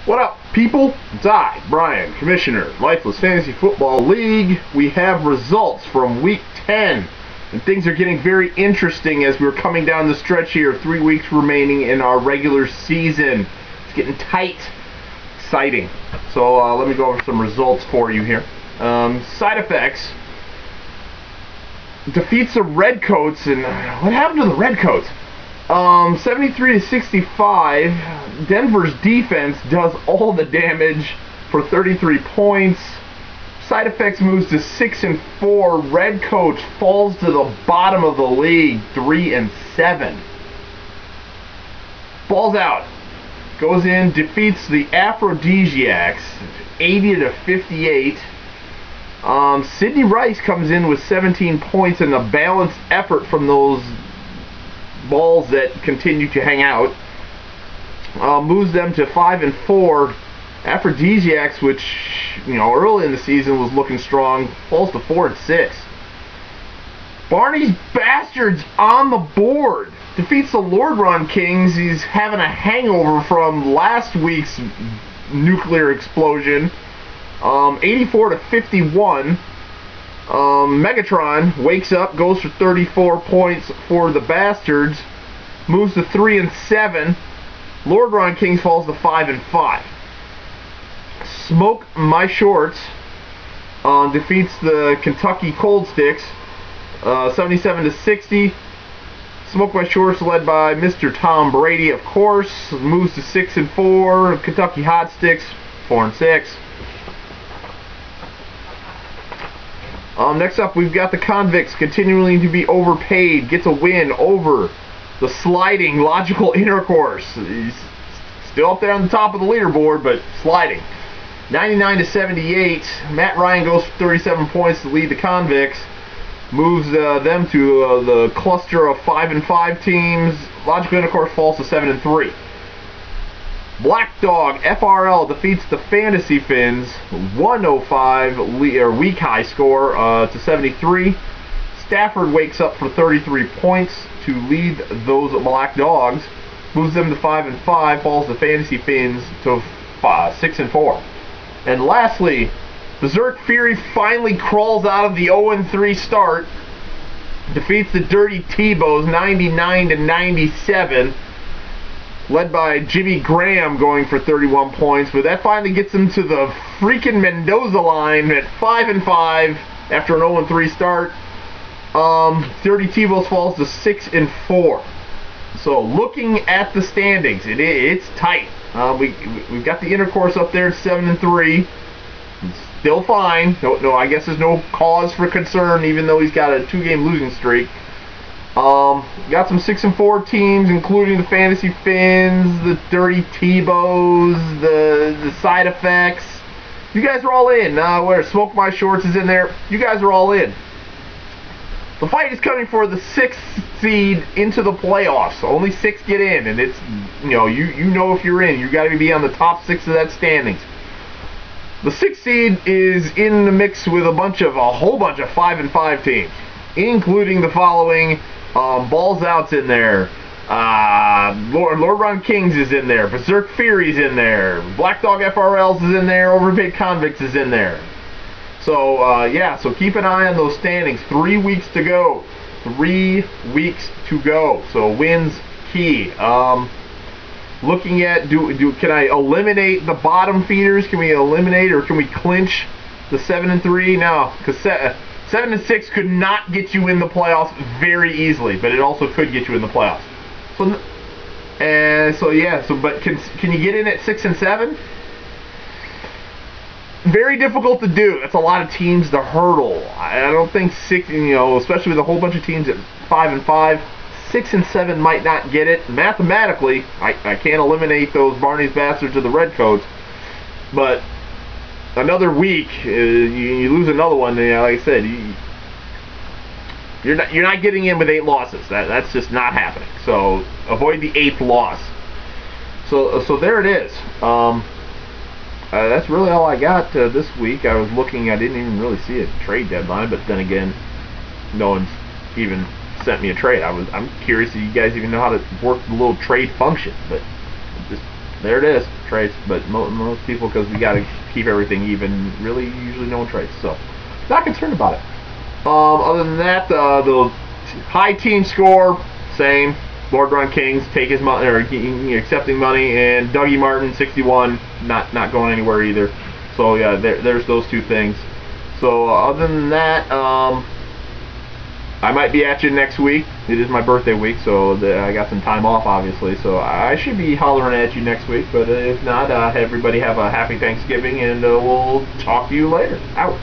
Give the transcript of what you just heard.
What up, people? It's I, Brian, Commissioner, Lifeless Fantasy Football League. We have results from Week 10, and things are getting very interesting as we're coming down the stretch here. 3 weeks remaining in our regular season. It's getting tight. Exciting. So let me go over some results for you here. Side effects. Defeats the Redcoats, and what happened to the Redcoats? 73-65. Denver's defense does all the damage for 33 points. Side effects moves to 6-4. Redcoats falls to the bottom of the league, 3-7. Balls out. Goes in, defeats the Aphrodisiacs, 80-58. Sidney Rice comes in with 17 points and a balanced effort from those balls that continue to hang out. Moves them to 5-4. Aphrodisiacs, which early in the season was looking strong, falls to 4-6. Barney's Bastards on the board. Defeats the Lord Run Kings. He's having a hangover from last week's nuclear explosion. 84-51. Megatron wakes up, goes for 34 points for the Bastards. Moves to 3-7. Lord Ron Kings falls to 5-5. Smoke My Shorts defeats the Kentucky Cold Sticks, 77-60. Smoke My Shorts, led by Mr. Tom Brady, of course, moves to 6-4. Kentucky Hot Sticks, 4-6. Next up, we've got the Convicts continuing to be overpaid. Gets a win over the sliding Logical Intercourse. He's still up there on the top of the leaderboard, but sliding. 99-78. Matt Ryan goes for 37 points to lead the Convicts. Moves them to the cluster of 5-5 teams. Logical Intercourse falls to 7-3. Black Dog FRL defeats the Fantasy Fins, 105 week high score to 73. Stafford wakes up for 33 points to lead those Black Dogs. Moves them to 5-5. Falls the Fantasy Fins to 6-4. And lastly, Berserk Fury finally crawls out of the 0-3 start. Defeats the Dirty T-Bows 99-97. Led by Jimmy Graham going for 31 points. But that finally gets him to the freaking Mendoza line at 5-5 after an 0-3 start. Dirty T-Bows falls to 6-4. So looking at the standings, it's tight. We've got the Intercourse up there at 7-3. Still fine. No, I guess there's no cause for concern, even though he's got a 2-game losing streak. Got some 6-4 teams, including the Fantasy Fins, the Dirty T-Bows, the Side Effects. You guys are all in. Where Smoke My Shorts is in there. You guys are all in. The fight is coming for the 6th seed into the playoffs. Only 6 get in, and it's you know if you're in, you got to be on the top 6 of that standings. The 6th seed is in the mix with a whole bunch of 5-5 teams, including the following: Balls Out's in there, Lord Run Kings is in there, Berserk Fury's in there, Black Dog FRLs is in there, Overpaid Convicts is in there. So yeah, so keep an eye on those standings. 3 weeks to go. 3 weeks to go. So wins key. Looking at can I eliminate the bottom feeders? Can we eliminate, or can we clinch the 7-3? No, because 7-6 could not get you in the playoffs very easily, but it also could get you in the playoffs. But can you get in at 6-7? Very difficult to do. That's a lot of teams to hurdle. I don't think 6, especially with a whole bunch of teams at 5-5, 6-7 might not get it. Mathematically, I can't eliminate those Barney's Bastards or the Redcoats, but another week, you lose another one. Like I said, you're not getting in with 8 losses. That's just not happening. So avoid the 8th loss. So there it is. That's really all I got this week. I was looking. I didn't even really see a trade deadline, but then again, no one's even sent me a trade. I'm curious if you guys even know how to work the little trade function, but just there it is, trades. But most people, because we got to keep everything even, really usually no one trades. So not concerned about it. Other than that, the high team score, same. Lord Run Kings take his money, or accepting money, and Dougie Martin 61, not going anywhere either. So yeah, there's those two things. So other than that, I might be at you next week. It is my birthday week, so I got some time off, obviously. So I should be hollering at you next week. But if not, everybody have a happy Thanksgiving, and we'll talk to you later. Out.